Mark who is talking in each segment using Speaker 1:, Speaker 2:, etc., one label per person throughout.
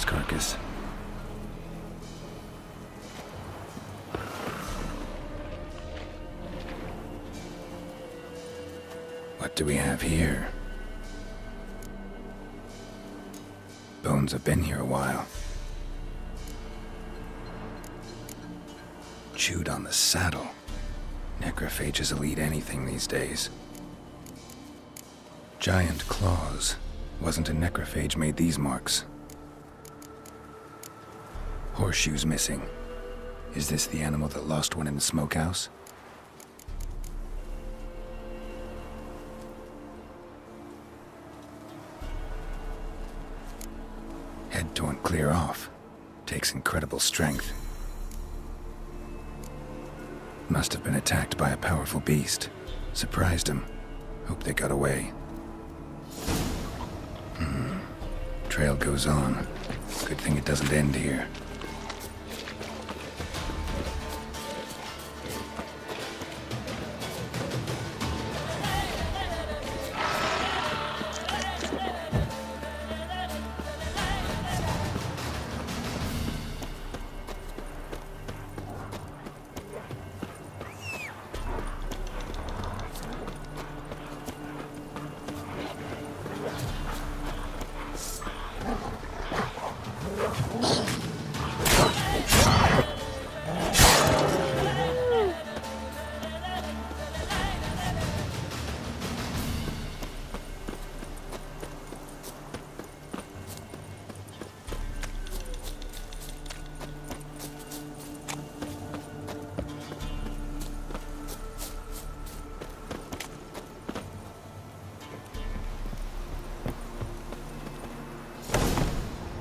Speaker 1: horse carcass. What do we have here? Bones have been here a while. Chewed on the saddle. Necrophages will eat anything these days. Giant claws. Wasn't a necrophage made these marks. Horseshoes missing. Is this the animal that lost one in the smokehouse? Head torn clear off. Takes incredible strength. Must have been attacked by a powerful beast. Surprised him. Hope they got away. Trail goes on. Good thing it doesn't end here.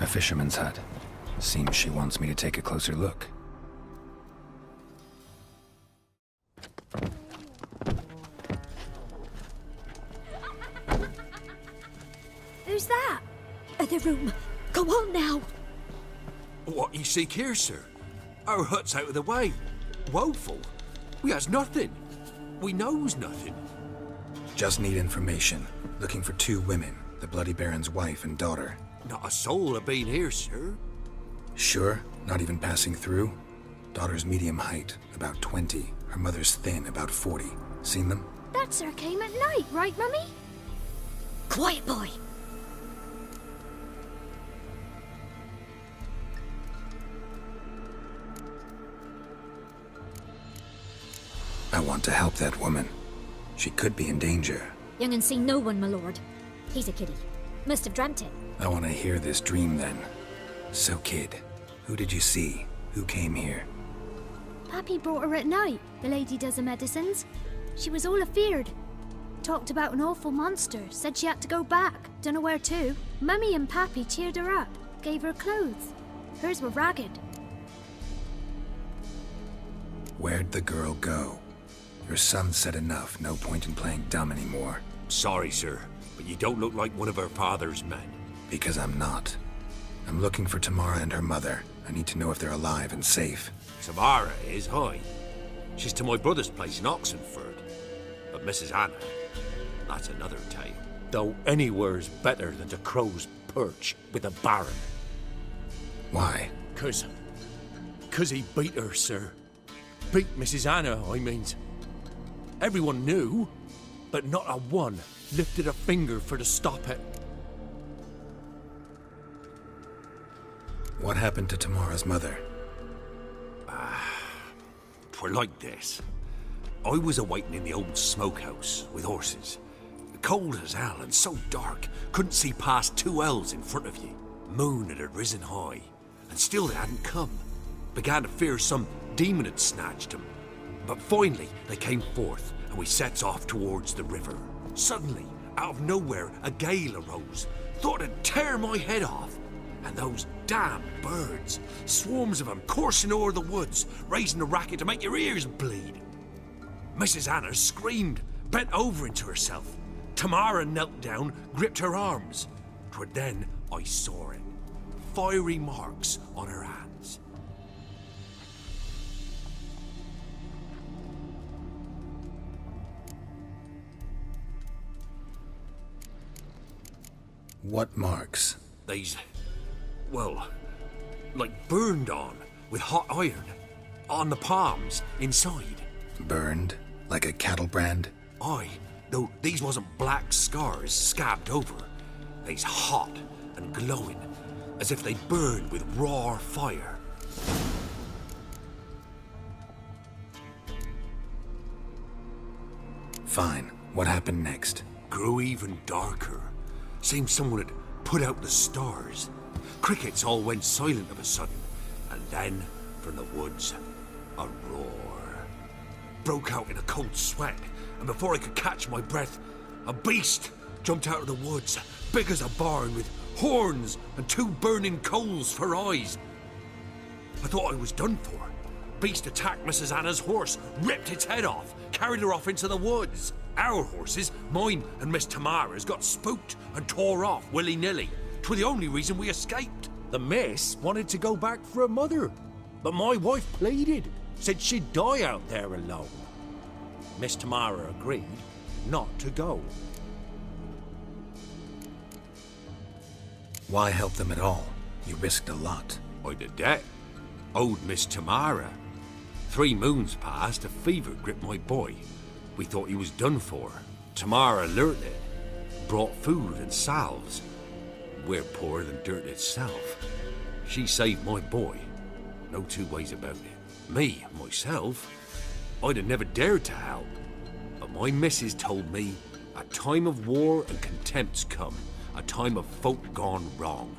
Speaker 1: A fisherman's hut. Seems she wants me to take a closer look.
Speaker 2: Who's that? The room. Go on now.
Speaker 3: What you seek here, sir? Our hut's out of the way. Woeful. We has nothing. We knows nothing.
Speaker 1: Just need information. Looking for 2 women. The Bloody Baron's wife and daughter.
Speaker 3: Not a soul have been here, sir.
Speaker 1: Sure? Not even passing through? Daughter's medium height, about 20. Her mother's thin, about 40. Seen them?
Speaker 2: That sir came at night, right, Mummy? Quiet, boy.
Speaker 1: I want to help that woman. She could be in danger.
Speaker 2: Young and seen no one, my lord. He's a kiddie. Must have dreamt it.
Speaker 1: I want to hear this dream then. So, kid, who did you see? Who came here?
Speaker 2: Pappy brought her at night. The lady does the medicines. She was all afeared. Talked about an awful monster. Said she had to go back. Dunno where to. Mummy and Pappy cheered her up. Gave her clothes. Hers were ragged.
Speaker 1: Where'd the girl go? Your son said enough. No point in playing dumb anymore.
Speaker 3: Sorry, sir, but you don't look like one of her father's men.
Speaker 1: Because I'm not. I'm looking for Tamara and her mother. I need to know if they're alive and safe.
Speaker 3: Tamara is, aye. She's to my brother's place in Oxenford. But Mrs. Anna, that's another tale. Though anywhere's better than the Crow's Perch with the Baron.
Speaker 1: Why?
Speaker 3: 'Cause he beat her, sir. Beat Mrs. Anna, I means. Everyone knew, but not a one lifted a finger for to stop it.
Speaker 1: What happened to Tamara's mother?
Speaker 3: 'Twere like this. I was awaiting in the old smokehouse with horses. Cold as hell and so dark, couldn't see past 2 ells in front of you. Moon had risen high, and still they hadn't come. Began to fear some demon had snatched them. But finally, they came forth, and we sets off towards the river. Suddenly, out of nowhere, a gale arose. Thought it'd tear my head off. And those damn birds, swarms of them coursing o'er the woods, raising a racket to make your ears bleed. Mrs. Anna screamed, bent over into herself. Tamara knelt down, gripped her arms. 'Twere then I saw it. Fiery marks on her hands.
Speaker 1: What marks?
Speaker 3: These well, like burned on with hot iron. On the palms, inside.
Speaker 1: Burned? Like a cattle brand?
Speaker 3: Aye, though these wasn't black scars scabbed over. They's hot and glowing, as if they burned with raw fire.
Speaker 1: Fine. What happened next?
Speaker 3: Grew even darker. Seemed someone had put out the stars. Crickets all went silent of a sudden, and then, from the woods, a roar. Broke out in a cold sweat, and before I could catch my breath, a beast jumped out of the woods, big as a barn, with horns and 2 burning coals for eyes. I thought I was done for. Beast attacked Mrs. Anna's horse, ripped its head off, carried her off into the woods. Our horses, mine and Miss Tamara's, got spooked and tore off willy-nilly. 'Twere the only reason we escaped.
Speaker 4: The miss wanted to go back for her mother, but my wife pleaded, said she'd die out there alone. Miss Tamara agreed not to go.
Speaker 1: Why help them at all? You risked a lot.
Speaker 3: I'd a debt. Owed Miss Tamara. 3 moons passed, a fever gripped my boy. We thought he was done for. Tamara learnt it. Brought food and salves. We're poorer than dirt itself. She saved my boy. No 2 ways about it. Me, myself, I'd have never dared to help. But my missus told me a time of war and contempt's come. A time of folk gone wrong.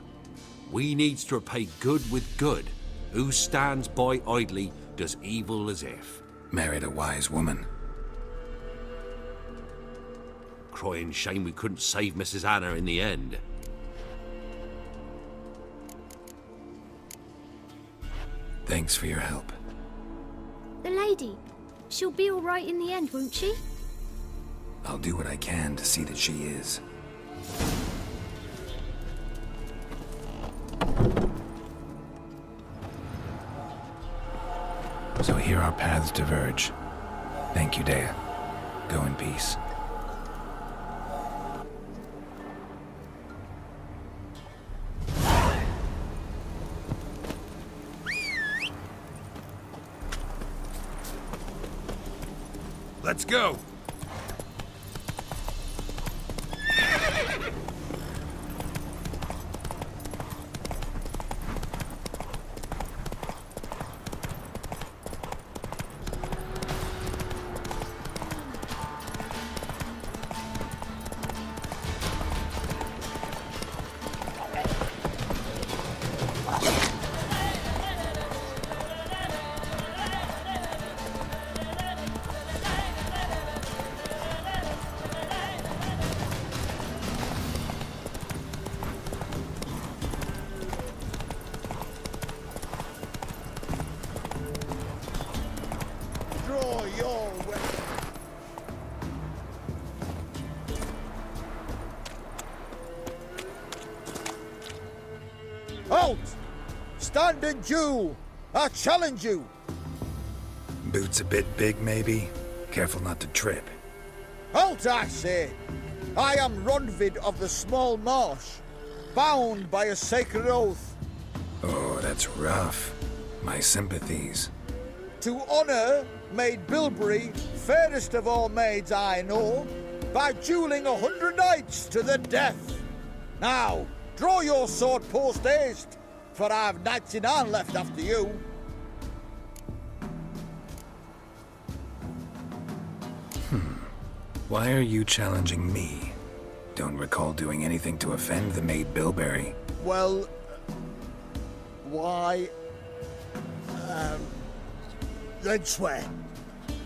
Speaker 3: We needs to repay good with good. Who stands by idly does evil as if.
Speaker 1: Married a wise woman.
Speaker 3: Crying shame we couldn't save Mrs. Anna in the end.
Speaker 1: Thanks for your help.
Speaker 2: The lady, she'll be all right in the end, won't she?
Speaker 1: I'll do what I can to see that she is. So here our paths diverge. Thank you, Dea. Go in peace.
Speaker 3: Let's go!
Speaker 5: Draw your weapon. Halt! Stand and duel! I challenge you!
Speaker 1: Boots a bit big, maybe? Careful not to trip.
Speaker 5: Halt, I say! I am Ronvid of the Small Marsh, bound by a sacred oath.
Speaker 1: Oh, that's rough. My sympathies.
Speaker 5: To honour Maid Bilberry, fairest of all maids I know, by duelling 100 knights to the death. Now, draw your sword post haste, for I've knights in hand left after you.
Speaker 1: Why are you challenging me? Don't recall doing anything to offend the Maid Bilberry.
Speaker 5: Well, why? Then swear.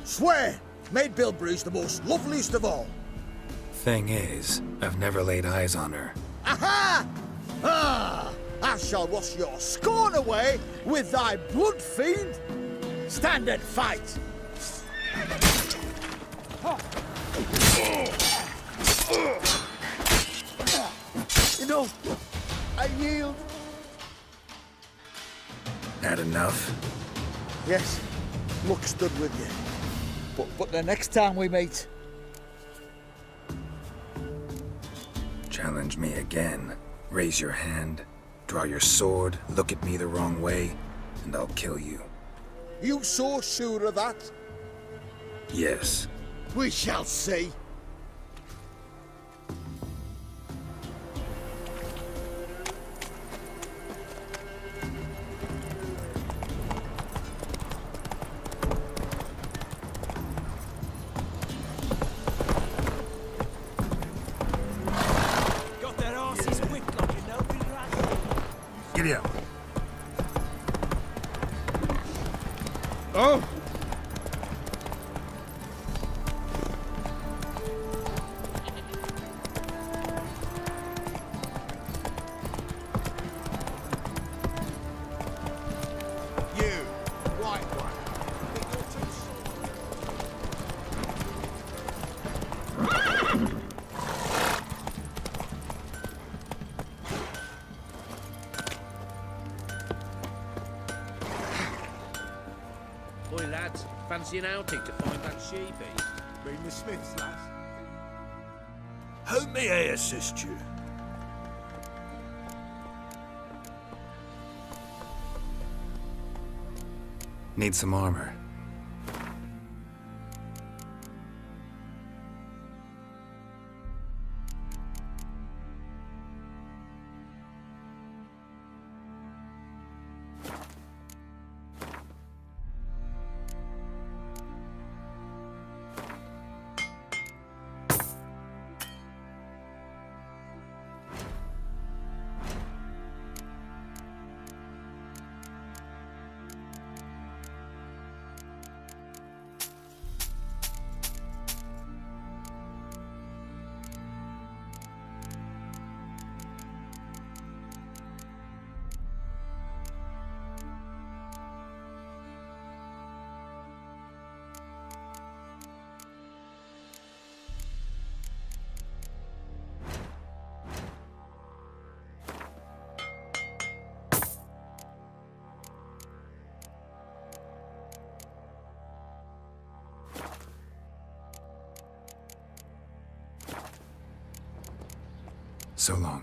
Speaker 5: Swear! Maid Bilberry's the most loveliest of all.
Speaker 1: Thing is, I've never laid eyes on her.
Speaker 5: Aha! Ah! I shall wash your scorn away with thy blood, fiend! Stand and fight! Enough! I yield.
Speaker 1: Had enough?
Speaker 5: Yes, luck stood with you. But the next time we meet...
Speaker 1: Challenge me again. Raise your hand. Draw your sword, look at me the wrong way, and I'll kill you.
Speaker 5: You so sure of that?
Speaker 1: Yes.
Speaker 5: We shall see.
Speaker 4: Got their asses whipped like you know, Bill Rat.
Speaker 1: Giddy up.
Speaker 5: Oh! You, white one. Think you're too
Speaker 6: Boy, lads, fancy an outing to find that sheepy?
Speaker 5: Been the Smiths, lads.
Speaker 3: How may I assist you?
Speaker 1: Need some armor. So long.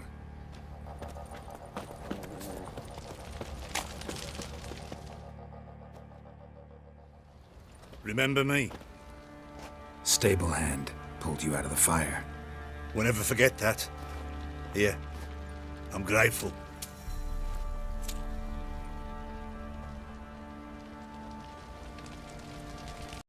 Speaker 7: Remember me?
Speaker 1: Stable hand pulled you out of the fire.
Speaker 7: We'll never forget that. Here, I'm grateful.